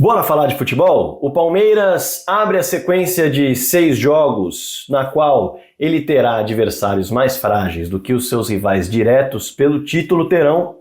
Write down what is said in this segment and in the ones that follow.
Bora falar de futebol? O Palmeiras abre a sequência de 6 jogos, na qual ele terá adversários mais frágeis do que os seus rivais diretos pelo título terão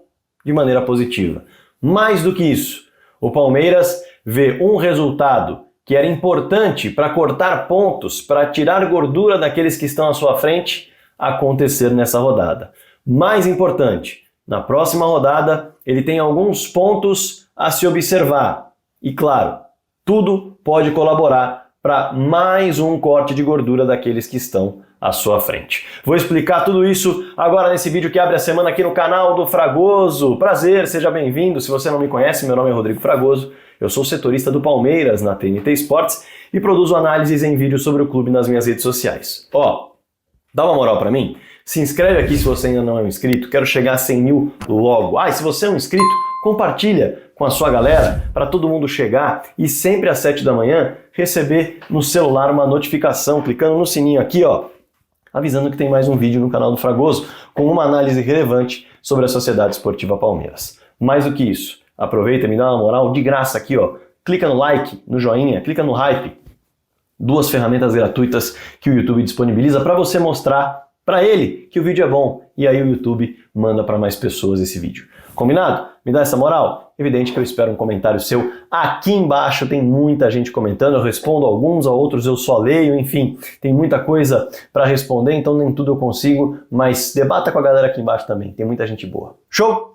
de maneira positiva. Mais do que isso, o Palmeiras vê um resultado que era importante para cortar pontos, para tirar gordura daqueles que estão à sua frente, acontecer nessa rodada. Mais importante, na próxima rodada ele tem alguns pontos a se observar. E claro, tudo pode colaborar para mais um corte de gordura daqueles que estão à sua frente. Vou explicar tudo isso agora nesse vídeo que abre a semana aqui no canal do Fragoso. Prazer, seja bem-vindo. Se você não me conhece, meu nome é Rodrigo Fragoso. Eu sou setorista do Palmeiras na TNT Sports e produzo análises em vídeo sobre o clube nas minhas redes sociais. Dá uma moral para mim? Se inscreve aqui se você ainda não é um inscrito. Quero chegar a 100 mil logo. E se você é um inscrito, compartilha com a sua galera para todo mundo chegar e sempre às 7 da manhã receber no celular uma notificação, clicando no sininho aqui, avisando que tem mais um vídeo no canal do Fragoso com uma análise relevante sobre a Sociedade Esportiva Palmeiras. Mais do que isso, aproveita e me dá uma moral de graça aqui, clica no like, no joinha, clica no hype. 2 ferramentas gratuitas que o YouTube disponibiliza para você mostrar para ele que o vídeo é bom e aí o YouTube manda para mais pessoas esse vídeo. Combinado? Me dá essa moral? Evidente que eu espero um comentário seu. Aqui embaixo tem muita gente comentando, eu respondo alguns, a outros eu só leio, enfim, tem muita coisa para responder, então nem tudo eu consigo, mas debata com a galera aqui embaixo também, tem muita gente boa. Show?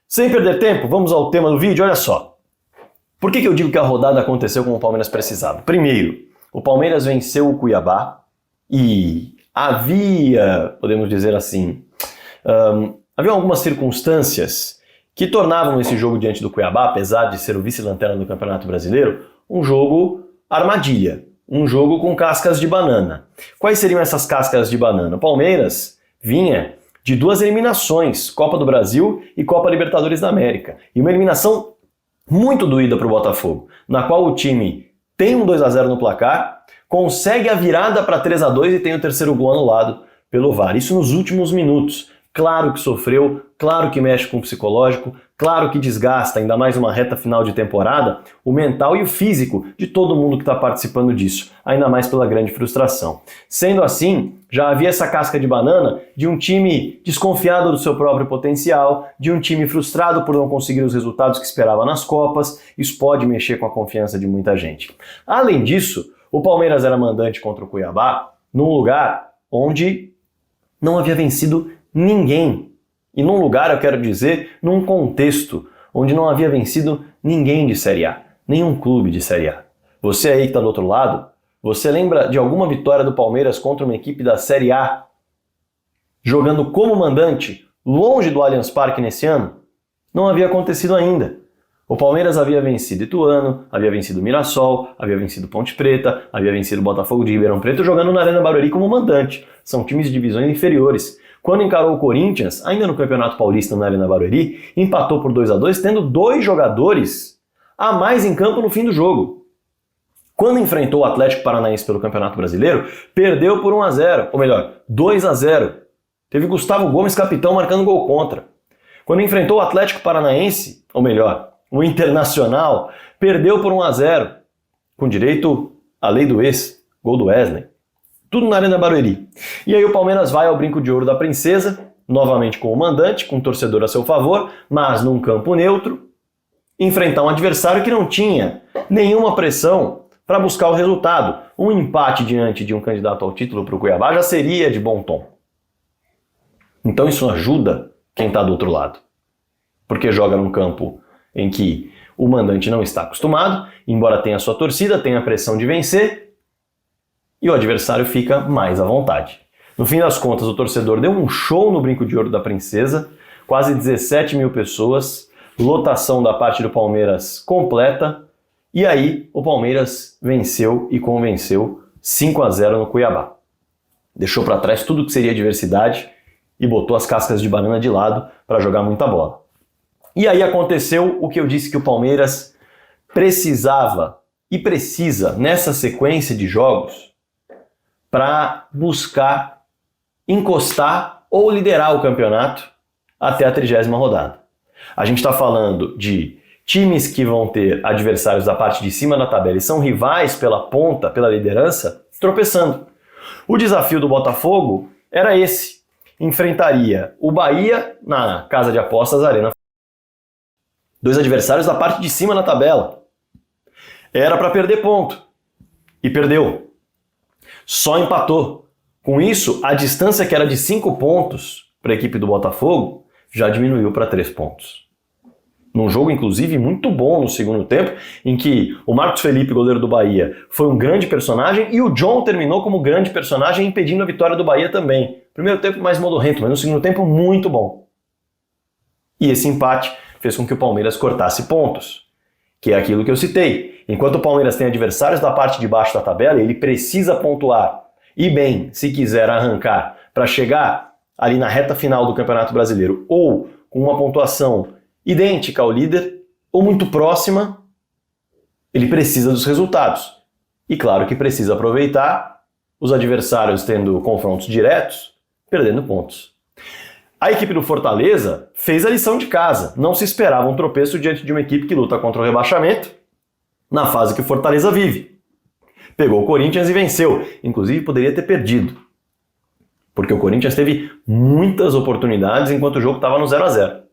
Sem perder tempo, vamos ao tema do vídeo, olha só. Por que eu digo que a rodada aconteceu como o Palmeiras precisava? Primeiro, o Palmeiras venceu o Cuiabá e havia, podemos dizer assim, havia algumas circunstâncias que tornavam esse jogo diante do Cuiabá, apesar de ser o vice-lanterna do Campeonato Brasileiro, um jogo armadilha, um jogo com cascas de banana. Quais seriam essas cascas de banana? O Palmeiras vinha de 2 eliminações, Copa do Brasil e Copa Libertadores da América, e uma eliminação muito doída para o Botafogo, na qual o time tem um 2-0 no placar, consegue a virada para 3-2 e tem o terceiro gol anulado pelo VAR. Isso nos últimos minutos. Claro que sofreu, claro que mexe com o psicológico, claro que desgasta, ainda mais uma reta final de temporada, o mental e o físico de todo mundo que está participando disso, ainda mais pela grande frustração. Sendo assim, já havia essa casca de banana de um time desconfiado do seu próprio potencial, de um time frustrado por não conseguir os resultados que esperava nas Copas. Isso pode mexer com a confiança de muita gente. Além disso, o Palmeiras era mandante contra o Cuiabá num lugar onde não havia vencido ninguém. E num lugar, eu quero dizer, num contexto onde não havia vencido ninguém de Série A, nenhum clube de Série A. Você aí que está do outro lado, você lembra de alguma vitória do Palmeiras contra uma equipe da Série A jogando como mandante longe do Allianz Parque nesse ano? Não havia acontecido ainda. O Palmeiras havia vencido Ituano, havia vencido Mirassol, havia vencido Ponte Preta, havia vencido Botafogo de Ribeirão Preto jogando na Arena Barueri como mandante. São times de divisões inferiores. Quando encarou o Corinthians, ainda no Campeonato Paulista na Arena Barueri, empatou por 2-2, tendo 2 jogadores a mais em campo no fim do jogo. Quando enfrentou o Atlético Paranaense pelo Campeonato Brasileiro, perdeu por 1-0, ou melhor, 2-0. Teve Gustavo Gomes, capitão, marcando gol contra. Quando enfrentou o Atlético Paranaense, ou melhor, o Internacional, perdeu por 1-0, com direito à lei do ex, gol do Wesley. Tudo na Arena Barueri. E aí o Palmeiras vai ao Brinco de Ouro da Princesa, novamente com o mandante, com o torcedor a seu favor, mas num campo neutro, enfrentar um adversário que não tinha nenhuma pressão para buscar o resultado. Um empate diante de um candidato ao título para o Cuiabá já seria de bom tom. Então isso ajuda quem está do outro lado, porque joga num campo em que o mandante não está acostumado, embora tenha sua torcida, tenha a pressão de vencer, e o adversário fica mais à vontade. No fim das contas, o torcedor deu um show no Brinco de Ouro da Princesa, quase 17 mil pessoas, lotação da parte do Palmeiras completa, e aí o Palmeiras venceu e convenceu 5-0 no Cuiabá. Deixou para trás tudo que seria diversidade e botou as cascas de banana de lado para jogar muita bola. E aí aconteceu o que eu disse que o Palmeiras precisava e precisa nessa sequência de jogos para buscar encostar ou liderar o campeonato até a 30ª rodada. A gente está falando de times que vão ter adversários da parte de cima da tabela e são rivais pela ponta, pela liderança, tropeçando. O desafio do Botafogo era esse. Enfrentaria o Bahia na casa de apostas Arena. Dois adversários da parte de cima da tabela. Era para perder ponto. E perdeu. Só empatou. Com isso, a distância que era de 5 pontos para a equipe do Botafogo já diminuiu para 3 pontos. Num jogo, inclusive, muito bom no segundo tempo, em que o Marcos Felipe, goleiro do Bahia, foi um grande personagem e o John terminou como grande personagem, impedindo a vitória do Bahia também. Primeiro tempo mais modorrento, mas no segundo tempo muito bom. E esse empate fez com que o Palmeiras cortasse pontos, que é aquilo que eu citei. Enquanto o Palmeiras tem adversários da parte de baixo da tabela, ele precisa pontuar. E bem, se quiser arrancar para chegar ali na reta final do Campeonato Brasileiro ou com uma pontuação idêntica ao líder ou muito próxima, ele precisa dos resultados. E claro que precisa aproveitar os adversários tendo confrontos diretos, perdendo pontos. A equipe do Fortaleza fez a lição de casa. Não se esperava um tropeço diante de uma equipe que luta contra o rebaixamento na fase que o Fortaleza vive. Pegou o Corinthians e venceu. Inclusive poderia ter perdido. Porque o Corinthians teve muitas oportunidades enquanto o jogo estava no 0-0.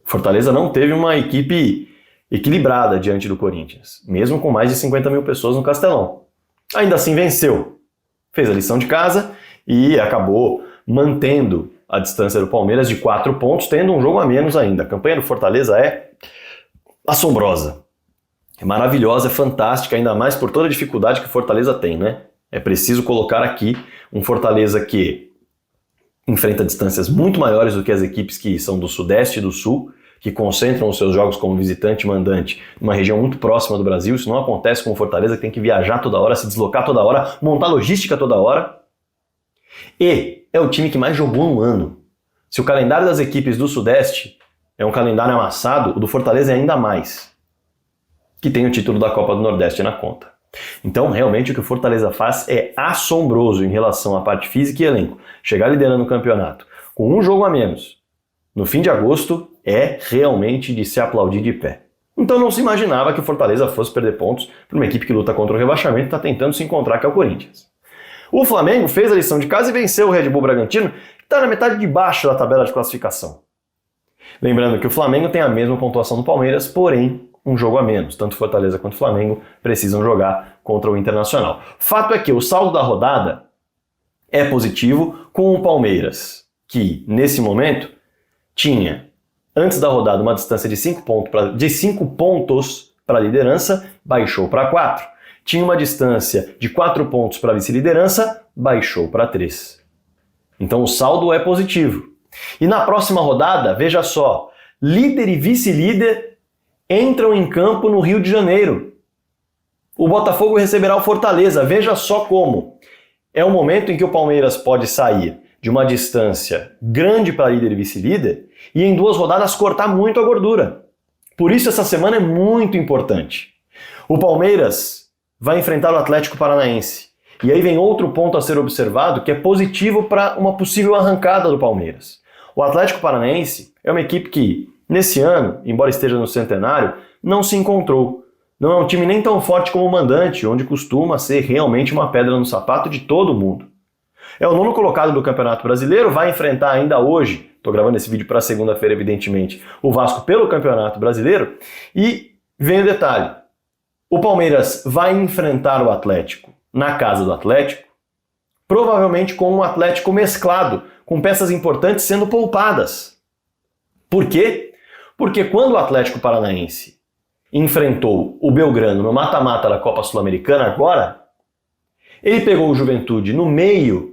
Fortaleza não teve uma equipe equilibrada diante do Corinthians, mesmo com mais de 50 mil pessoas no Castelão. Ainda assim venceu. Fez a lição de casa e acabou mantendo a distância do Palmeiras de 4 pontos, tendo um jogo a menos ainda. A campanha do Fortaleza é assombrosa. É maravilhosa, é fantástica, ainda mais por toda a dificuldade que o Fortaleza tem, né? É preciso colocar aqui um Fortaleza que enfrenta distâncias muito maiores do que as equipes que são do Sudeste e do Sul, que concentram os seus jogos como visitante e mandante numa região muito próxima do Brasil. Isso não acontece com o Fortaleza, que tem que viajar toda hora, se deslocar toda hora, montar logística toda hora. E é o time que mais jogou no ano. Se o calendário das equipes do Sudeste é um calendário amassado, o do Fortaleza é ainda mais, que tem o título da Copa do Nordeste na conta. Então, realmente, o que o Fortaleza faz é assombroso em relação à parte física e elenco. Chegar liderando o campeonato com um jogo a menos no fim de agosto é realmente de se aplaudir de pé. Então não se imaginava que o Fortaleza fosse perder pontos para uma equipe que luta contra o rebaixamento e está tentando se encontrar, que é o Corinthians. O Flamengo fez a lição de casa e venceu o Red Bull Bragantino, que está na metade de baixo da tabela de classificação. Lembrando que o Flamengo tem a mesma pontuação do Palmeiras, porém um jogo a menos. Tanto Fortaleza quanto Flamengo precisam jogar contra o Internacional. Fato é que o saldo da rodada é positivo com o Palmeiras, que nesse momento tinha, antes da rodada, uma distância de 5 pontos para a liderança, baixou para 4. Tinha uma distância de 4 pontos para a vice-liderança, baixou para 3. Então o saldo é positivo. E na próxima rodada, veja só, líder e vice-líder entram em campo no Rio de Janeiro. O Botafogo receberá o Fortaleza, veja só como. É o momento em que o Palmeiras pode sair de uma distância grande para líder e vice-líder e em 2 rodadas cortar muito a gordura. Por isso essa semana é muito importante. O Palmeiras vai enfrentar o Atlético Paranaense. E aí vem outro ponto a ser observado que é positivo para uma possível arrancada do Palmeiras. O Atlético Paranaense é uma equipe que, nesse ano, embora esteja no centenário, não se encontrou. Não é um time nem tão forte como o mandante, onde costuma ser realmente uma pedra no sapato de todo mundo. É o 9º colocado do Campeonato Brasileiro, vai enfrentar ainda hoje, estou gravando esse vídeo para segunda-feira, evidentemente, o Vasco pelo Campeonato Brasileiro. E vem o detalhe, o Palmeiras vai enfrentar o Atlético na casa do Atlético, provavelmente com um Atlético mesclado, com peças importantes sendo poupadas. Por quê? Porque quando o Atlético Paranaense enfrentou o Belgrano no mata-mata da Copa Sul-Americana agora, ele pegou o Juventude no meio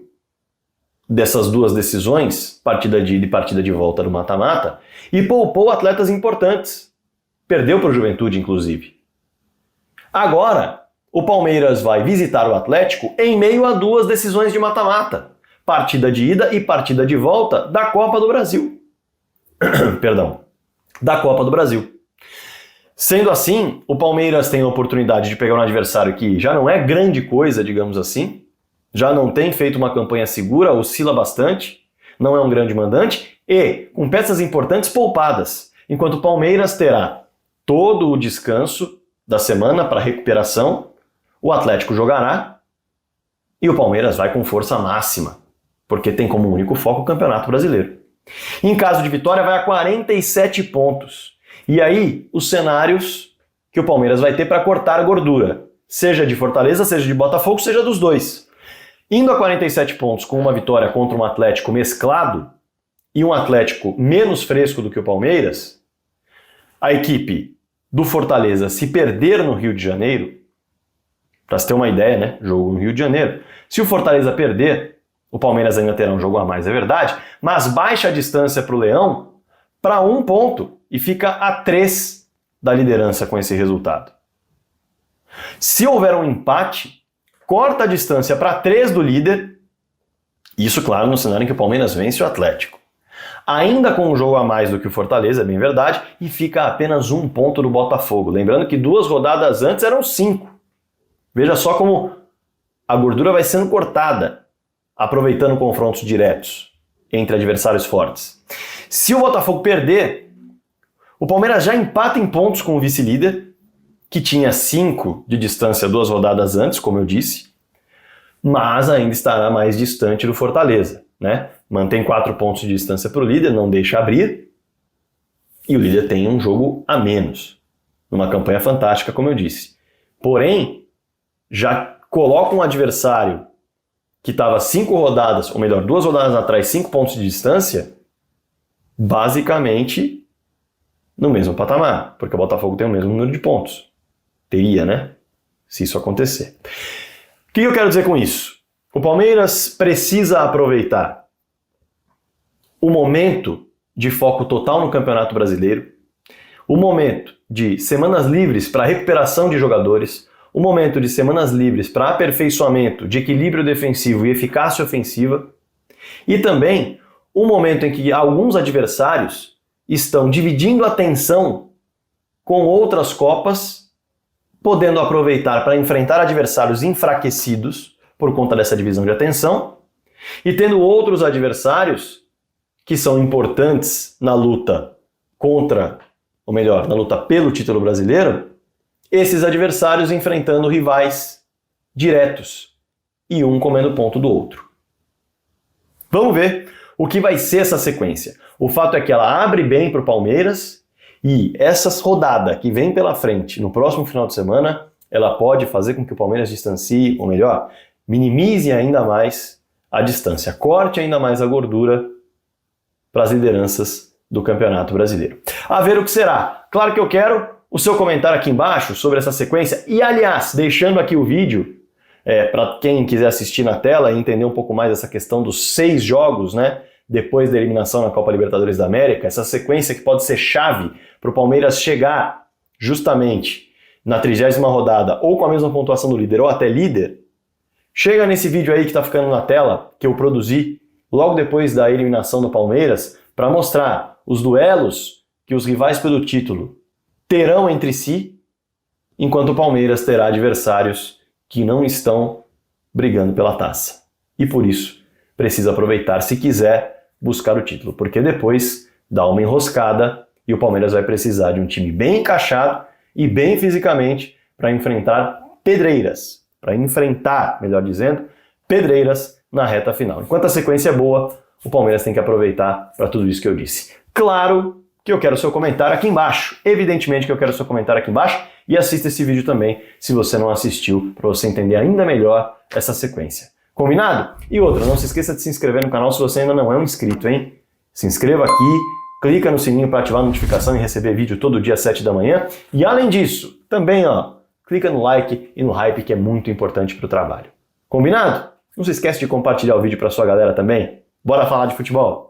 dessas 2 decisões, partida de ida e partida de volta do mata-mata, e poupou atletas importantes. Perdeu para o Juventude, inclusive. Agora, o Palmeiras vai visitar o Atlético em meio a 2 decisões de mata-mata. Partida de ida e partida de volta da Copa do Brasil. Perdão. Da Copa do Brasil. Sendo assim, o Palmeiras tem a oportunidade de pegar um adversário que já não é grande coisa, digamos assim, já não tem feito uma campanha segura, oscila bastante, não é um grande mandante, e com peças importantes poupadas, enquanto o Palmeiras terá todo o descanso da semana para recuperação, o Atlético jogará e o Palmeiras vai com força máxima, porque tem como único foco o Campeonato Brasileiro. Em caso de vitória, vai a 47 pontos. E aí, os cenários que o Palmeiras vai ter para cortar a gordura, seja de Fortaleza, seja de Botafogo, seja dos dois. Indo a 47 pontos com uma vitória contra um Atlético mesclado e um Atlético menos fresco do que o Palmeiras, a equipe do Fortaleza, se perder no Rio de Janeiro, para você ter uma ideia, né? Jogo no Rio de Janeiro. Se o Fortaleza perder, o Palmeiras ainda terá um jogo a mais, é verdade, mas baixa a distância para o Leão para 1 ponto e fica a 3 da liderança com esse resultado. Se houver um empate, corta a distância para 3 do líder, isso, claro, no cenário em que o Palmeiras vence o Atlético. Ainda com um jogo a mais do que o Fortaleza, é bem verdade, e fica a apenas 1 ponto do Botafogo. Lembrando que 2 rodadas antes eram 5. Veja só como a gordura vai sendo cortada, aproveitando confrontos diretos entre adversários fortes. Se o Botafogo perder, o Palmeiras já empata em pontos com o vice-líder, que tinha 5 de distância 2 rodadas antes, como eu disse, mas ainda estará mais distante do Fortaleza, né? Mantém 4 pontos de distância para o líder, não deixa abrir, e o líder tem um jogo a menos, numa campanha fantástica, como eu disse. Porém, já coloca um adversário que estava 5 rodadas, ou melhor, 2 rodadas atrás, 5 pontos de distância, basicamente no mesmo patamar, porque o Botafogo tem o mesmo número de pontos. Teria, né? Se isso acontecer. O que eu quero dizer com isso? O Palmeiras precisa aproveitar o momento de foco total no Campeonato Brasileiro, o momento de semanas livres para recuperação de jogadores, o momento de semanas livres para aperfeiçoamento de equilíbrio defensivo e eficácia ofensiva, e também o momento em que alguns adversários estão dividindo a atenção com outras copas, podendo aproveitar para enfrentar adversários enfraquecidos por conta dessa divisão de atenção, e tendo outros adversários que são importantes na luta contra, ou melhor, na luta pelo título brasileiro, esses adversários enfrentando rivais diretos e um comendo ponto do outro. Vamos ver o que vai ser essa sequência. O fato é que ela abre bem para o Palmeiras e essa rodada que vem pela frente no próximo final de semana, ela pode fazer com que o Palmeiras distancie, ou melhor, minimize ainda mais a distância, corte ainda mais a gordura para as lideranças do Campeonato Brasileiro. A ver o que será. Claro que eu quero o seu comentário aqui embaixo sobre essa sequência e, aliás, deixando aqui o vídeo para quem quiser assistir na tela e entender um pouco mais essa questão dos 6 jogos, né, depois da eliminação na Copa Libertadores da América, essa sequência que pode ser chave para o Palmeiras chegar justamente na 30ª rodada ou com a mesma pontuação do líder ou até líder. Chega nesse vídeo aí que está ficando na tela, que eu produzi logo depois da eliminação do Palmeiras, para mostrar os duelos que os rivais pelo título terão entre si, enquanto o Palmeiras terá adversários que não estão brigando pela taça. E por isso precisa aproveitar se quiser buscar o título, porque depois dá uma enroscada e o Palmeiras vai precisar de um time bem encaixado e bem fisicamente para enfrentar pedreiras, melhor dizendo, pedreiras na reta final. Enquanto a sequência é boa, o Palmeiras tem que aproveitar para tudo isso que eu disse. Claro que eu quero o seu comentário aqui embaixo. Evidentemente que eu quero o seu comentário aqui embaixo e assista esse vídeo também, se você não assistiu, para você entender ainda melhor essa sequência. Combinado? E outra, não se esqueça de se inscrever no canal se você ainda não é um inscrito, hein? Se inscreva aqui, clica no sininho para ativar a notificação e receber vídeo todo dia às 7 da manhã. E além disso, também, clica no like e no hype, que é muito importante para o trabalho. Combinado? Não se esquece de compartilhar o vídeo para sua galera também. Bora falar de futebol?